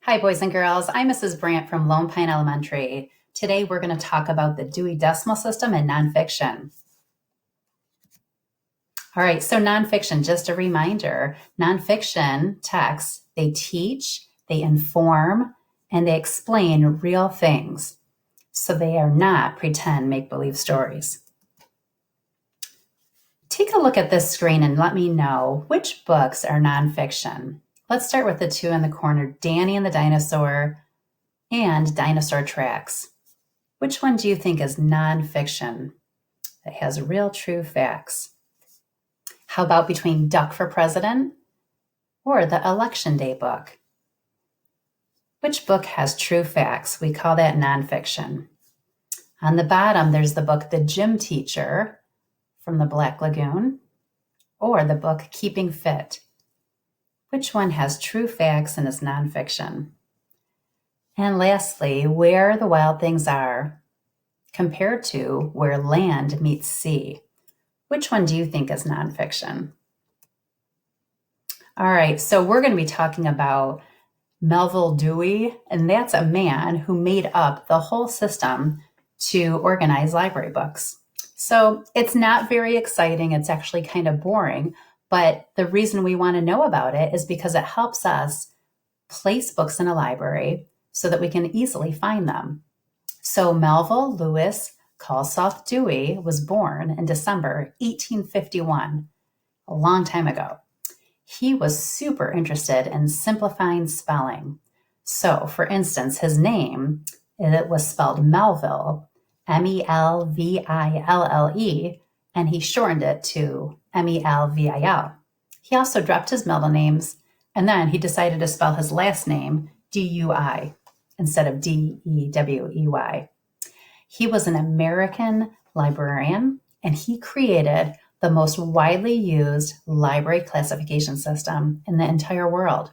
Hi, boys and girls. I'm Mrs. Brandt from Lone Pine Elementary. Today, we're going to talk about the Dewey Decimal System and nonfiction. All right, so nonfiction, just a reminder, nonfiction texts, they teach, they inform, and they explain real things. So they are not pretend make-believe stories. Take a look at this screen and let me know which books are nonfiction. Let's start with the two in the corner, Danny and the Dinosaur and Dinosaur Tracks. Which one do you think is nonfiction that has real, true facts? How about between Duck for President or the Election Day book? Which book has true facts? We call that nonfiction. On the bottom, there's the book The Gym Teacher from the Black Lagoon or the book Keeping Fit. Which one has true facts and is nonfiction? And lastly, Where the Wild Things Are compared to Where Land Meets Sea. Which one do you think is nonfiction? All right, so we're going to be talking about Melville Dewey, and that's a man who made up the whole system to organize library books. So it's not very exciting. It's actually kind of boring, but the reason we want to know about it is because it helps us place books in a library so that we can easily find them. So Melville Lewis Colesauth Dewey was born in December 1851, a long time ago. He was super interested in simplifying spelling. So, for instance, his name, it was spelled Melville, Melville, and he shortened it to Melville. He also dropped his middle names, and then he decided to spell his last name Dui instead of Dewey. He was an American librarian, and he created the most widely used library classification system in the entire world.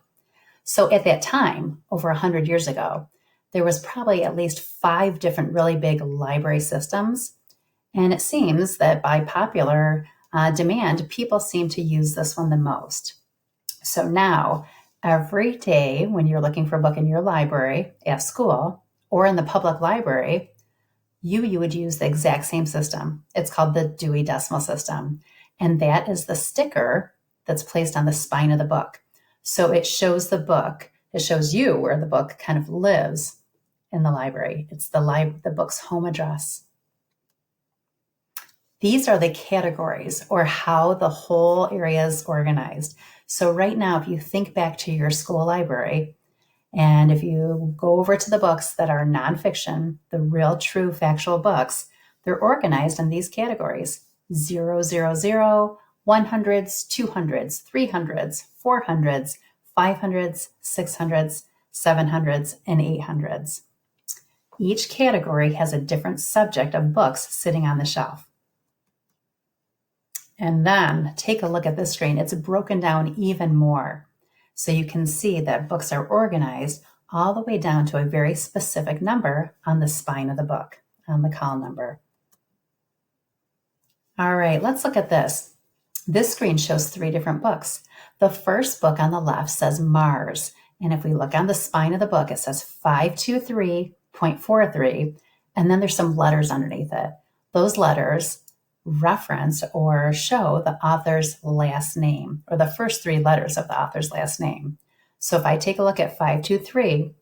So at that time, over 100 years ago, there was probably at least 5 different really big library systems. And it seems that by popular demand, people seem to use this one the most. So now, every day when you're looking for a book in your library, at school, or in the public library, you would use the exact same system. It's called the Dewey Decimal System. And that is the sticker that's placed on the spine of the book. So it shows the book, it shows you where the book kind of lives in the library. It's the book's home address. These are the categories or how the whole area is organized. So right now, if you think back to your school library, and if you go over to the books that are nonfiction, the real, true, factual books, they're organized in these categories: 000, 100s, 200s, 300s, 400s, 500s, 600s, 700s, and 800s. Each category has a different subject of books sitting on the shelf. And then take a look at this screen. It's broken down even more. So you can see that books are organized all the way down to a very specific number on the spine of the book, on the column number. All right, let's look at this. This screen shows 3 different books. The first book on the left says Mars. And if we look on the spine of the book, it says 523.43. And then there's some letters underneath it. Those letters reference or show the author's last name, or the first 3 letters of the author's last name. So if I take a look at 523,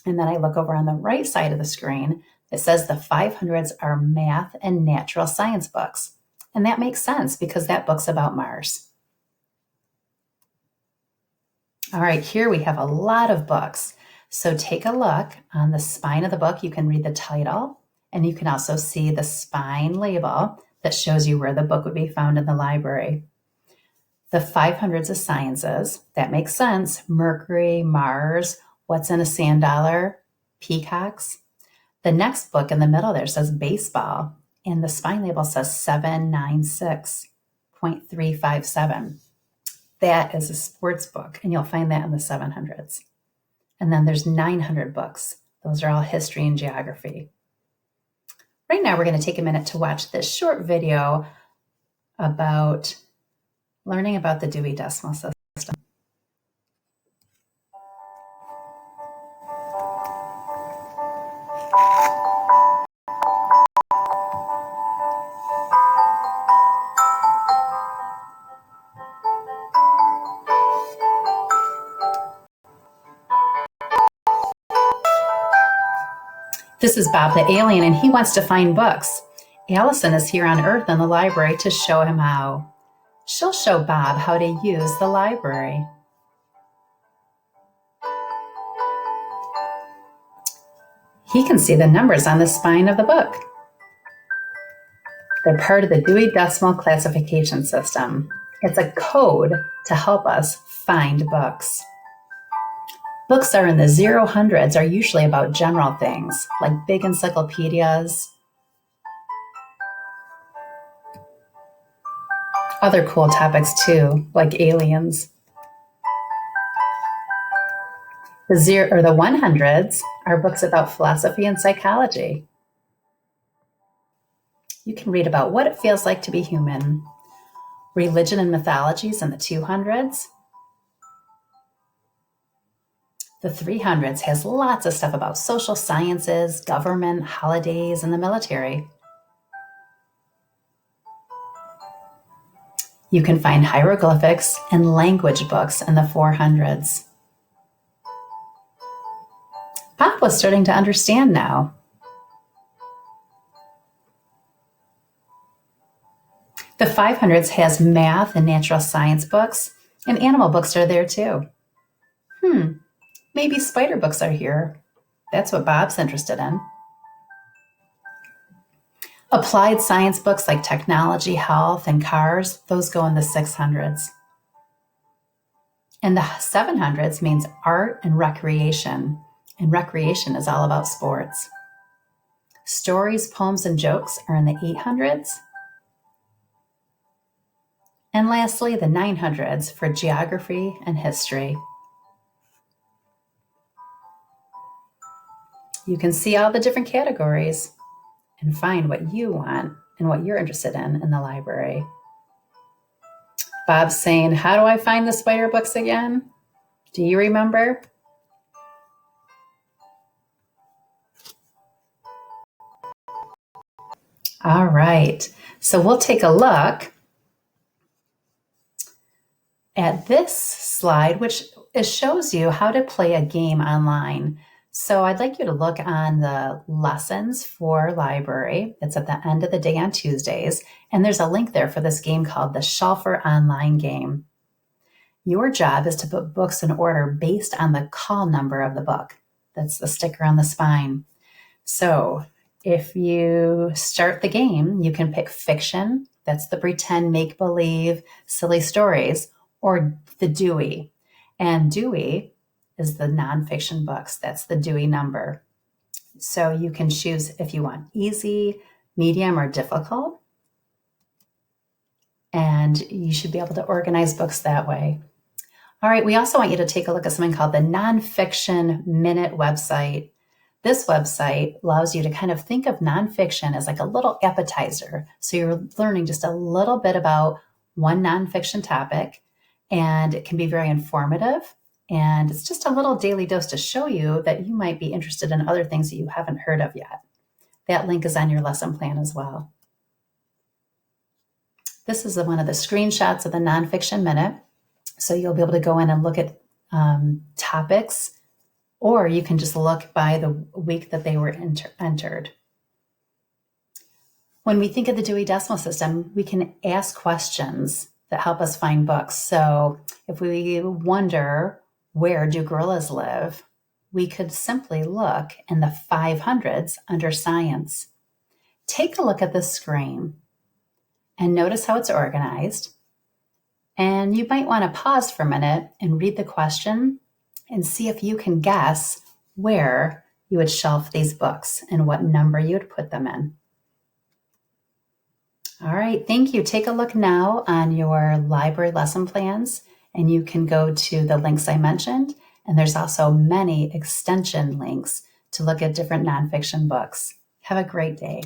and then I look over on the right side of the screen, it says the 500s are math and natural science books. And that makes sense because that book's about Mars. All right, here we have a lot of books. So take a look on the spine of the book. You can read the title, and you can also see the spine label that shows you where the book would be found in the library. The 500s of sciences, that makes sense. Mercury, Mars, what's in a sand dollar, peacocks. The next book in the middle there says baseball, and the spine label says 796.357. That is a sports book, and you'll find that in the 700s. And then there's 900 books. Those are all history and geography. Right now, we're going to take a minute to watch this short video about learning about the Dewey Decimal System. This is Bob the alien, and he wants to find books. Allison is here on Earth in the library to show him how. She'll show Bob how to use the library. He can see the numbers on the spine of the book. They're part of the Dewey Decimal Classification System. It's a code to help us find books. Books are in the 0-hundreds are usually about general things, like big encyclopedias, other cool topics too, like aliens. The 100s are books about philosophy and psychology. You can read about what it feels like to be human. Religion and mythologies in the 200s. The 300s has lots of stuff about social sciences, government, holidays, and the military. You can find hieroglyphics and language books in the 400s. Bob was starting to understand now. The 500s has math and natural science books, and animal books are there too. Maybe spider books are here. That's what Bob's interested in. Applied science books like technology, health, and cars, those go in the 600s. And the 700s means art and recreation is all about sports. Stories, poems, and jokes are in the 800s. And lastly, the 900s for geography and history. You can see all the different categories and find what you want and what you're interested in the library. Bob's saying, how do I find the spider books again? Do you remember? All right, so we'll take a look at this slide, which shows you how to play a game online. So I'd like you to look on the lessons for library. It's at the end of the day on Tuesdays, and there's a link there for this game called the Shelfer Online Game. Your job is to put books in order based on the call number of the book. That's the sticker on the spine. So if you start the game, you can pick fiction, that's the pretend, make-believe, silly stories, or the Dewey. And Dewey is the nonfiction books. That's the Dewey number. So you can choose if you want easy, medium, or difficult. And you should be able to organize books that way. All right, we also want you to take a look at something called the Nonfiction Minute website. This website allows you to kind of think of nonfiction as like a little appetizer. So you're learning just a little bit about one nonfiction topic, and it can be very informative. And it's just a little daily dose to show you that you might be interested in other things that you haven't heard of yet. That link is on your lesson plan as well. This is one of the screenshots of the Nonfiction Minute. So you'll be able to go in and look at topics, or you can just look by the week that they were entered. When we think of the Dewey Decimal System, we can ask questions that help us find books. So if we wonder, where do gorillas live? We could simply look in the 500s under science. Take a look at the screen and notice how it's organized. And you might want to pause for a minute and read the question and see if you can guess where you would shelf these books and what number you would put them in. All right, thank you. Take a look now on your library lesson plans, and you can go to the links I mentioned. And there's also many extension links to look at different nonfiction books. Have a great day.